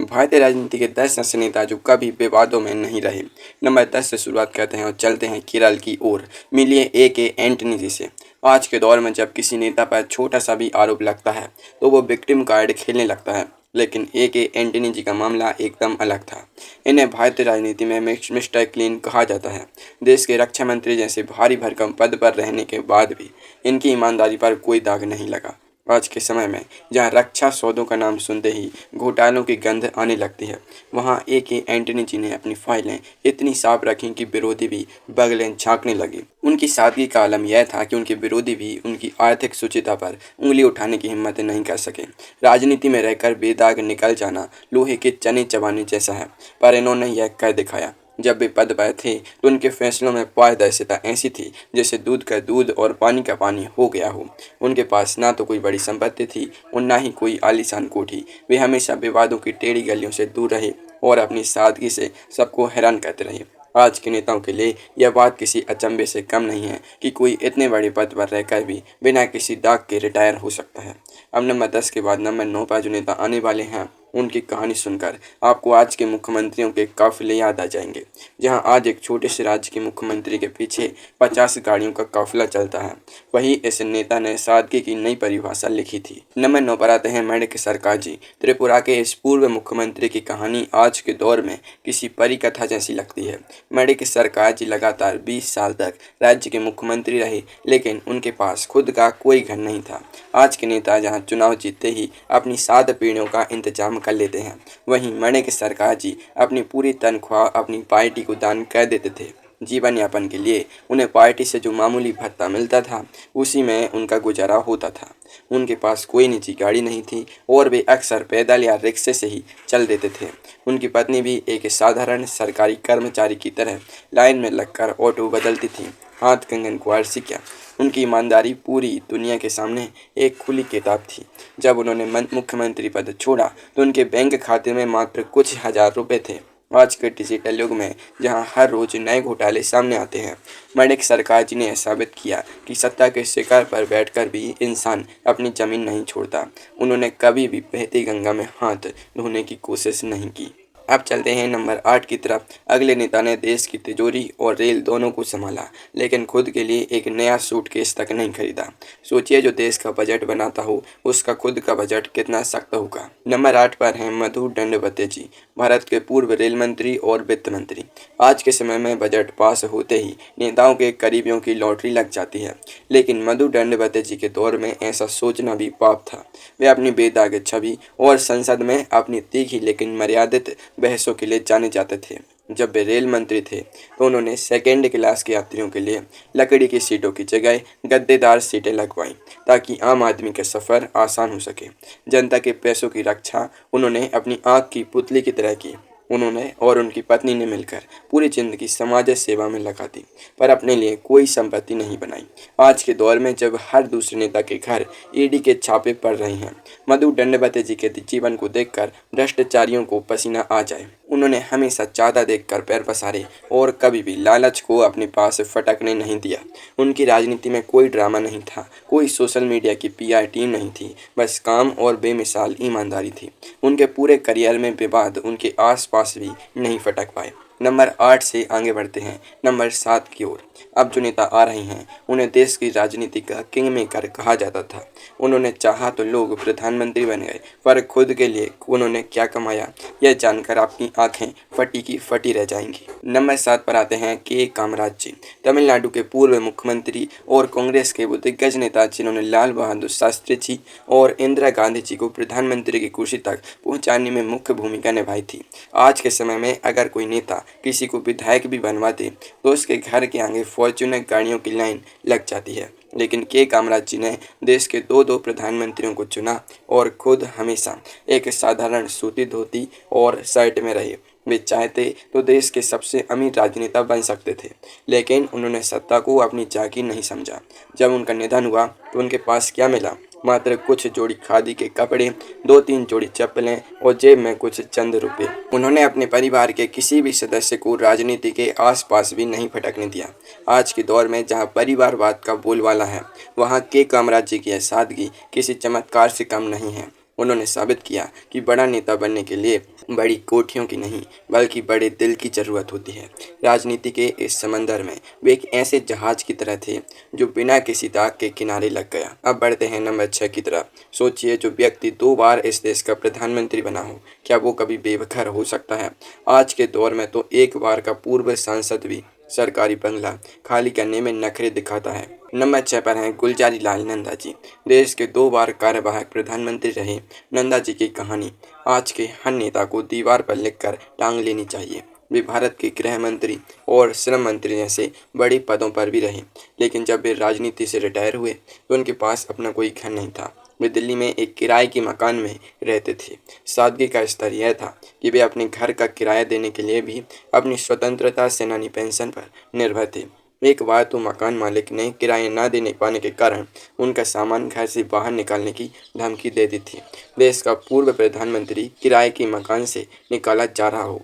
भारतीय राजनीति के 10 ऐसे नेता जो कभी विवादों में नहीं रहे। नंबर 10 से शुरुआत करते हैं और चलते हैं केरल की ओर। मिलिए ए.के. एंटनी जी से। आज के दौर में जब किसी नेता पर छोटा सा भी आरोप लगता है तो वो विक्टिम कार्ड खेलने लगता है, लेकिन ए.के. एंटनी जी का मामला एकदम अलग था। इन्हें भारतीय राजनीति में मिस्टर क्लीन कहा जाता है। देश के रक्षा मंत्री जैसे भारी भरकम पद पर रहने के बाद भी इनकी ईमानदारी पर कोई दाग नहीं लगा। आज के समय में जहां रक्षा सौदों का नाम सुनते ही घोटालों की गंध आने लगती है, वहां ए.के. एंटनी जी ने अपनी फाइलें इतनी साफ रखी कि विरोधी भी बगलें झांकने लगे। उनकी सादगी का आलम यह था कि उनके विरोधी भी उनकी आर्थिक शुचिता पर उंगली उठाने की हिम्मत नहीं कर सके। राजनीति में रहकर बेदाग निकल जाना लोहे के चने चबाने जैसा है, पर इन्होंने यह कर दिखाया। जब वे पद पर थे तो उनके फैसलों में पारदर्शिता ऐसी थी जैसे दूध का दूध और पानी का पानी हो गया हो। उनके पास ना तो कोई बड़ी संपत्ति थी और ना ही कोई आलीशान कोठी। वे हमेशा विवादों की टेढ़ी गलियों से दूर रहे और अपनी सादगी से सबको हैरान करते रहे। आज के नेताओं के लिए यह बात किसी अचंभे से कम नहीं है कि कोई इतने बड़े पद पर रहकर भी बिना किसी दाग के रिटायर हो सकता है। अब नंबर 10 के बाद नंबर 9 पर जो नेता आने वाले हैं, उनकी कहानी सुनकर आपको आज के मुख्यमंत्रियों के काफिले याद आ जाएंगे। जहां आज एक छोटे से राज्य के मुख्यमंत्री के पीछे 50 गाड़ियों का काफिला चलता है, वही इस नेता ने सादगी की नई परिभाषा लिखी थी। नंबर 9 पर आते हैं माणिक सरकार जी। त्रिपुरा के इस पूर्व मुख्यमंत्री की कहानी आज के दौर में किसी परी कथा जैसी लगती है। माणिक सरकार जी लगातार 20 साल तक राज्य के मुख्यमंत्री रहे, लेकिन उनके पास खुद का कोई घर नहीं था। आज के नेता जहां चुनाव जीतते ही अपनी 7 पीढ़ियों का इंतजाम कर लेते हैं, वहीं माणिक सरकार जी अपनी पूरी तनख्वाह अपनी पार्टी को दान कर देते थे। जीवन यापन के लिए उन्हें पार्टी से जो मामूली भत्ता मिलता था, उसी में उनका गुजारा होता था। उनके पास कोई निजी गाड़ी नहीं थी और वे अक्सर पैदल या रिक्शे से ही चल देते थे। उनकी पत्नी भी एक साधारण सरकारी कर्मचारी की तरह लाइन में लगकर ऑटो बदलती थी। हाथ कंगन क्वारसी क्या, उनकी ईमानदारी पूरी दुनिया के सामने एक खुली किताब थी। जब उन्होंने मुख्यमंत्री पद छोड़ा तो उनके बैंक खाते में मात्र कुछ हजार रुपए थे। आज के डिजिटल युग में जहां हर रोज नए घोटाले सामने आते हैं, माणिक सरकार जी ने यह साबित किया कि सत्ता के शिखर पर बैठकर भी इंसान अपनी जमीन नहीं छोड़ता। उन्होंने कभी भी बहती गंगा में हाथ धोने की कोशिश नहीं की। अब चलते हैं नंबर 8 की तरफ। अगले नेता ने देश की तिजोरी और रेल दोनों को संभाला, लेकिन खुद के लिए एक नया सूटकेस तक नहीं खरीदा। सोचिए, जो देश का बजट बनाता हो उसका खुद का बजट कितना सख्त होगा। नंबर 8 पर हैं मधु दंडवते जी, भारत के पूर्व रेल मंत्री और वित्त मंत्री। आज के समय में बजट पास होते ही नेताओं के करीबियों की लॉटरी लग जाती है, लेकिन मधु दंडवते जी के दौर में ऐसा सोचना भी पाप था। वे अपनी बेदाग छवि और संसद में अपनी तीखी लेकिन मर्यादित बहसों के लिए जाने जाते थे। जब वे रेल मंत्री थे तो उन्होंने सेकेंड क्लास के यात्रियों के लिए लकड़ी की सीटों की जगह गद्देदार सीटें लगवाईं, ताकि आम आदमी का सफ़र आसान हो सके। जनता के पैसों की रक्षा उन्होंने अपनी आँख की पुतली की तरह की। उन्होंने और उनकी पत्नी ने मिलकर पूरी जिंदगी समाज सेवा में लगा दी, पर अपने लिए कोई संपत्ति नहीं बनाई। आज के दौर में जब हर दूसरे नेता के घर ईडी के छापे पड़ रहे हैं, मधु दंडवते जी के जीवन को देखकर भ्रष्टाचारियों को पसीना आ जाए। उन्होंने हमेशा चाहता देखकर पैर पसारे और कभी भी लालच को अपने पास फटकने नहीं दिया। उनकी राजनीति में कोई ड्रामा नहीं था, कोई सोशल मीडिया की पीआर टीम नहीं थी, बस काम और बेमिसाल ईमानदारी थी। उनके पूरे करियर में विवाद उनके आसपास भी नहीं फटक पाए। नंबर 8 से आगे बढ़ते हैं नंबर 7 की ओर। अब जो नेता आ रहे हैं, उन्हें देश की राजनीति का किंग मेकर कहा जाता था। उन्होंने चाहा तो लोग प्रधानमंत्री बन गए, पर खुद के लिए उन्होंने क्या कमाया, यह जानकर आपकी आंखें फटी की फटी रह जाएंगी। नंबर 7 पर आते हैं के कामराज जी, तमिलनाडु के पूर्व मुख्यमंत्री और कांग्रेस के वो दिग्गज नेता जिन्होंने लाल बहादुर शास्त्री जी और इंदिरा गांधी जी को प्रधानमंत्री की कुर्सी तक पहुंचाने में मुख्य भूमिका निभाई थी। आज के समय में अगर कोई नेता किसी को विधायक भी बनवा दे तो उसके घर के आगे फॉर्च्यूनर गाड़ियों की लाइन लग जाती है, लेकिन के कामराज जी ने देश के दो प्रधानमंत्रियों को चुना और खुद हमेशा एक साधारण सूती धोती और शर्ट में रहे। वे चाहते तो देश के सबसे अमीर राजनेता बन सकते थे, लेकिन उन्होंने सत्ता को अपनी जागीर नहीं समझा। जब उनका निधन हुआ तो उनके पास क्या मिला? मात्र कुछ जोड़ी खादी के कपड़े, 2-3 जोड़ी चप्पलें और जेब में कुछ चंद रुपए। उन्होंने अपने परिवार के किसी भी सदस्य को राजनीति के आसपास भी नहीं फटकने दिया। आज के दौर में जहां परिवारवाद का बोलबाला है, वहां के कामराज जी की यह सादगी किसी चमत्कार से कम नहीं है। उन्होंने साबित किया कि बड़ा नेता बनने के लिए बड़ी कोठियों की नहीं बल्कि बड़े दिल की ज़रूरत होती है। राजनीति के इस समंदर में वे एक ऐसे जहाज की तरह थे जो बिना किसी दाग के किनारे लग गया। अब बढ़ते हैं नंबर 6 की तरफ। सोचिए, जो व्यक्ति 2 बार इस देश का प्रधानमंत्री बना हो, क्या वो कभी बेघर हो सकता है? आज के दौर में तो एक बार का पूर्व सांसद भी सरकारी बंगला खाली करने में नखरे दिखाता है। नंबर 6 पर हैं गुलजारी लाल नंदा जी। देश के 2 बार कार्यवाहक प्रधानमंत्री रहे नंदा जी की कहानी आज के हर नेता को दीवार पर लिखकर टांग लेनी चाहिए। वे भारत के गृह मंत्री और श्रम मंत्री जैसे बड़े पदों पर भी रहे, लेकिन जब वे राजनीति से रिटायर हुए तो उनके पास अपना कोई घर नहीं था। वे दिल्ली में एक किराए के मकान में रहते थे। सादगी का स्तर यह था कि वे अपने घर का किराया देने के लिए भी अपनी स्वतंत्रता सेनानी पेंशन पर निर्भर थे। एक बार तो मकान मालिक ने किराया न देने पाने के कारण उनका सामान घर से बाहर निकालने की धमकी दे दी थी। देश का पूर्व प्रधानमंत्री किराए के मकान से निकाला जा रहा हो,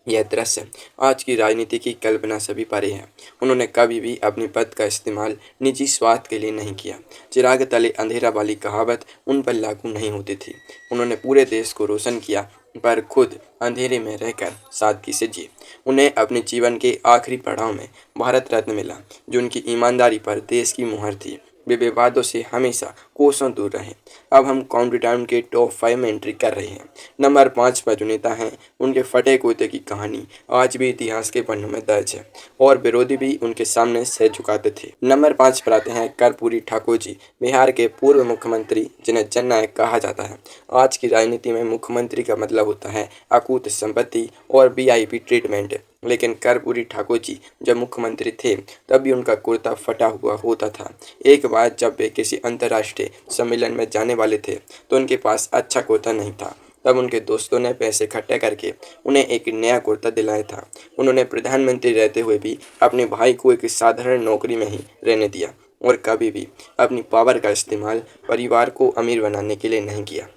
यह दृश्य आज की राजनीति की कल्पना से भी परे है। उन्होंने कभी भी अपने पद का इस्तेमाल निजी स्वार्थ के लिए नहीं किया। चिराग तले अंधेरा वाली कहावत उन पर लागू नहीं होती थी। उन्होंने पूरे देश को रोशन किया, पर खुद अंधेरे में रहकर सादगी से जिए। उन्हें अपने जीवन के आखिरी पड़ाव में भारत रत्न मिला, जो उनकी ईमानदारी पर देश की मुहर थी। वे विवादों से हमेशा कोसों दूर रहे। अब हम काउंटडाउन के टॉप 5 में एंट्री कर रहे हैं। नंबर 5 पर जो नेता हैं, उनके फटे कुर्ते की कहानी आज भी इतिहास के पन्नों में दर्ज है और विरोधी भी उनके सामने सिर झुकाते थे। नंबर 5 पर आते हैं कर्पूरी ठाकुर जी, बिहार के पूर्व मुख्यमंत्री, जिन्हें जननायक कहा जाता है। आज की राजनीति में मुख्यमंत्री का मतलब होता है अकूत संपत्ति और वीआईपी ट्रीटमेंट, लेकिन कर्पूरी ठाकुर जी जब मुख्यमंत्री थे तब भी उनका कुर्ता फटा हुआ होता था। एक बार जब वे किसी अंतर्राष्ट्रीय सम्मेलन में जाने वाले थे तो उनके पास अच्छा कुर्ता नहीं था। तब उनके दोस्तों ने पैसे इकट्ठे करके उन्हें एक नया कुर्ता दिलाया था। उन्होंने प्रधानमंत्री रहते हुए भी अपने भाई को एक साधारण नौकरी में ही रहने दिया और कभी भी अपनी पावर का इस्तेमाल परिवार को अमीर बनाने के लिए नहीं किया।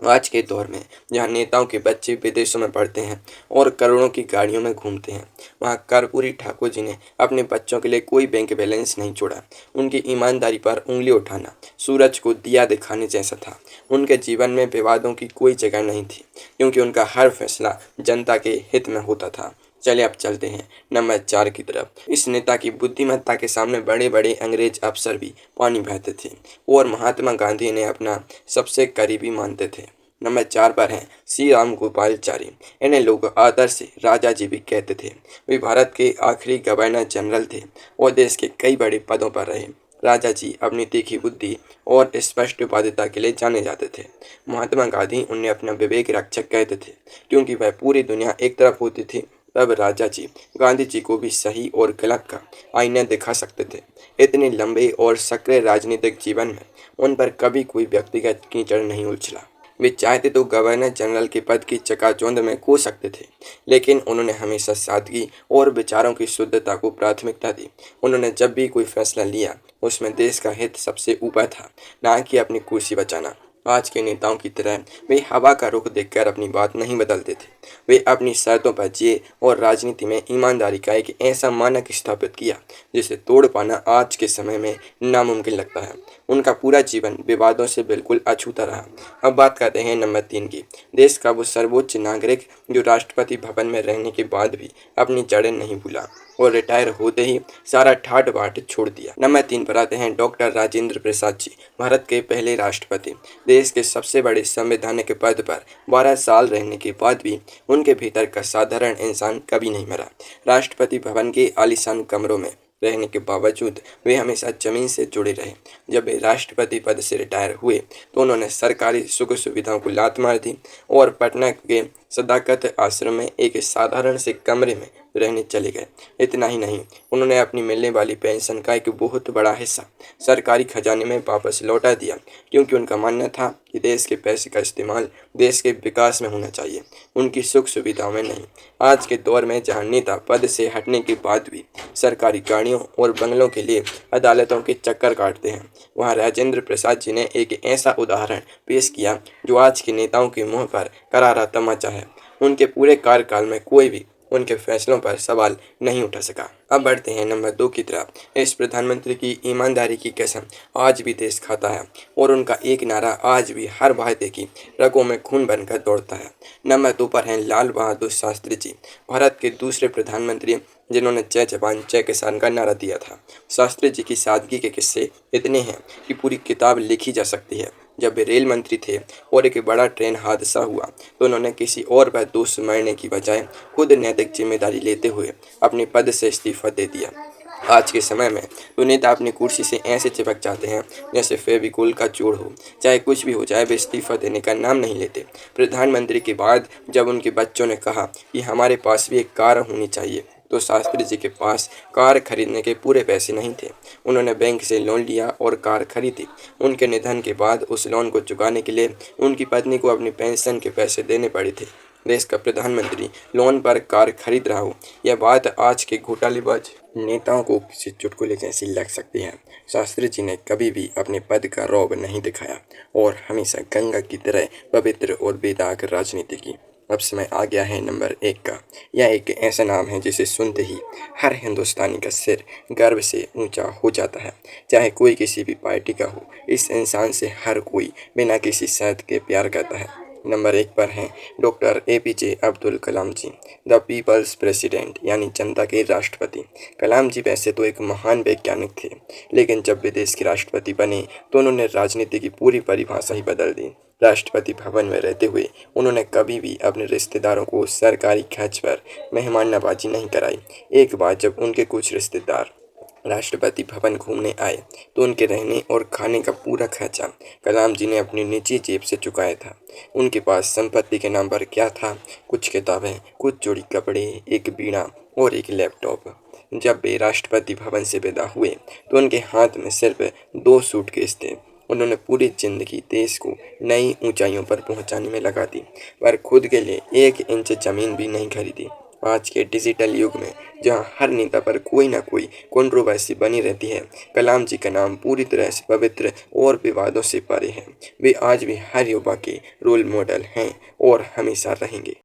आज के दौर में जहां नेताओं के बच्चे विदेशों में पढ़ते हैं और करोड़ों की गाड़ियों में घूमते हैं, वहां कर्पूरी ठाकुर जी ने अपने बच्चों के लिए कोई बैंक बैलेंस नहीं छोड़ा। उनकी ईमानदारी पर उंगली उठाना सूरज को दिया दिखाने जैसा था। उनके जीवन में विवादों की कोई जगह नहीं थी, क्योंकि उनका हर फैसला जनता के हित में होता था। चलिए अब चलते हैं नंबर 4 की तरफ। इस नेता की बुद्धिमत्ता के सामने बड़े बड़े अंग्रेज अफसर भी पानी बहाते थे और महात्मा गांधी ने अपना सबसे करीबी मानते थे। नंबर 4 पर हैं श्री राम गोपालचारी। इन्हें लोग आदर से राजा जी भी कहते थे। वे भारत के आखिरी गवर्नर जनरल थे और देश के कई बड़े पदों पर रहे। राजा जी अपनी तीखी बुद्धि और स्पष्टवादिता के लिए जाने जाते थे। महात्मा गांधी उन्हें अपना विवेक रक्षक कहते थे, क्योंकि वह पूरी दुनिया एक तरफ होती थी। तब राजा जी गांधी जी को भी सही और गलत का आईना दिखा सकते थे। इतने लंबे और सक्रिय राजनीतिक जीवन में उन पर कभी कोई व्यक्तिगत कीचड़ नहीं उछला। वे चाहते तो गवर्नर जनरल के पद की चकाचौंध में खो सकते थे, लेकिन उन्होंने हमेशा सादगी और विचारों की शुद्धता को प्राथमिकता दी। उन्होंने जब भी कोई फैसला लिया उसमें देश का हित सबसे ऊपर था, ना कि अपनी कुर्सी बचाना। आज के नेताओं की तरह वे हवा का रुख देखकर अपनी बात नहीं बदलते थे। वे अपनी शर्तों पर जिए और राजनीति में ईमानदारी का एक ऐसा मानक स्थापित किया जिसे तोड़ पाना आज के समय में नामुमकिन लगता है। उनका पूरा जीवन विवादों से बिल्कुल अछूता रहा। अब बात करते हैं नंबर 3 की। देश का वो सर्वोच्च नागरिक जो राष्ट्रपति भवन में रहने के बाद भी अपनी जड़ें नहीं भूला और रिटायर होते ही सारा ठाट बाट छोड़ दिया। नंबर 3 पर आते हैं डॉक्टर राजेंद्र प्रसाद जी, भारत के पहले राष्ट्रपति। देश के सबसे बड़े संवैधानिक पद पर 12 साल रहने के बाद भी उनके भीतर का साधारण इंसान कभी नहीं मरा। राष्ट्रपति भवन के आलीशान कमरों में रहने के बावजूद वे हमेशा जमीन से जुड़े रहे। जब वे राष्ट्रपति पद से रिटायर हुए तो उन्होंने सरकारी सुख सुविधाओं को लात मार दी और पटना के सदाकत आश्रम में एक साधारण से कमरे में रहने चले गए। इतना ही नहीं, उन्होंने अपनी मिलने वाली पेंशन का एक बहुत बड़ा हिस्सा सरकारी खजाने में वापस लौटा दिया, क्योंकि उनका मानना था कि देश के पैसे का इस्तेमाल देश के विकास में होना चाहिए, उनकी सुख सुविधाओं में नहीं। आज के दौर में जहां नेता पद से हटने के बाद भी सरकारी गाड़ियों और बंगलों के लिए अदालतों के चक्कर काटते हैं, वहां राजेंद्र प्रसाद जी ने एक ऐसा उदाहरण पेश किया जो आज के नेताओं के मुंह पर करारा तमाचा है। उनके पूरे कार्यकाल में कोई भी उनके फैसलों पर सवाल नहीं उठा सका। अब बढ़ते हैं नंबर 2 की तरफ। इस प्रधानमंत्री की ईमानदारी की कसम आज भी देश खाता है और उनका एक नारा आज भी हर वायदे की रगों में खून बनकर दौड़ता है। नंबर 2 पर हैं लाल बहादुर शास्त्री जी, भारत के दूसरे प्रधानमंत्री जिन्होंने जय जवान जय किसान का नारा दिया था। शास्त्री जी की सादगी के किस्से इतने हैं कि पूरी किताब लिखी जा सकती है। जब वे रेल मंत्री थे और एक बड़ा ट्रेन हादसा हुआ तो उन्होंने किसी और पर दोष मढ़ने की बजाय खुद नैतिक जिम्मेदारी लेते हुए अपने पद से इस्तीफा दे दिया। आज के समय में तो नेता अपनी कुर्सी से ऐसे चिपक जाते हैं जैसे फेविकोल का जोड़ हो। चाहे कुछ भी हो जाए, वे इस्तीफा देने का नाम नहीं लेते। प्रधानमंत्री के बाद जब उनके बच्चों ने कहा कि हमारे पास भी एक कार होनी चाहिए, तो शास्त्री जी के पास कार खरीदने के पूरे पैसे नहीं थे। उन्होंने बैंक से लोन लिया और कार खरीदी। उनके निधन के बाद उस लोन को चुकाने के लिए उनकी पत्नी को अपनी पेंशन के पैसे देने पड़े थे। देश का प्रधानमंत्री लोन पर कार खरीद रहा हो, यह बात आज के घोटालेबाज नेताओं को किसी चुटकुले जैसी लग सकती है। शास्त्री जी ने कभी भी अपने पद का रौब नहीं दिखाया और हमेशा गंगा की तरह पवित्र और बेदाग राजनीति की। अब समय आ गया है नंबर 1 का। यह एक ऐसा नाम है जिसे सुनते ही हर हिंदुस्तानी का सिर गर्व से ऊंचा हो जाता है, चाहे कोई किसी भी पार्टी का हो। इस इंसान से हर कोई बिना किसी शर्त के प्यार करता है। नंबर 1 पर हैं doctor APJ Abdul Kalam ji, the people's president यानी जनता के राष्ट्रपति। कलाम जी वैसे तो एक महान वैज्ञानिक थे, लेकिन जब वे देश के राष्ट्रपति बने तो उन्होंने राजनीति की पूरी परिभाषा ही बदल दी। राष्ट्रपति भवन में रहते हुए उन्होंने कभी भी अपने रिश्तेदारों को सरकारी खर्च पर मेहमान नवाजी नहीं कराई। एक बार जब उनके कुछ रिश्तेदार राष्ट्रपति भवन घूमने आए तो उनके रहने और खाने का पूरा खर्चा कलाम जी ने अपनी निजी जेब से चुकाया था। उनके पास संपत्ति के नाम पर क्या था? कुछ किताबें, कुछ जोड़ी कपड़े, एक बीड़ा और एक लैपटॉप। जब वे राष्ट्रपति भवन से विदा हुए तो उनके हाथ में सिर्फ 2 सूटकेस थे। उन्होंने पूरी जिंदगी देश को नई ऊंचाइयों पर पहुंचाने में लगा दी, पर खुद के लिए 1 इंच जमीन भी नहीं खरीदी। आज के डिजिटल युग में जहां हर नेता पर कोई ना कोई कंट्रोवर्सी बनी रहती है, कलाम जी का नाम पूरी तरह से पवित्र और विवादों से परे है। वे आज भी हर युवा के रोल मॉडल हैं और हमेशा रहेंगे।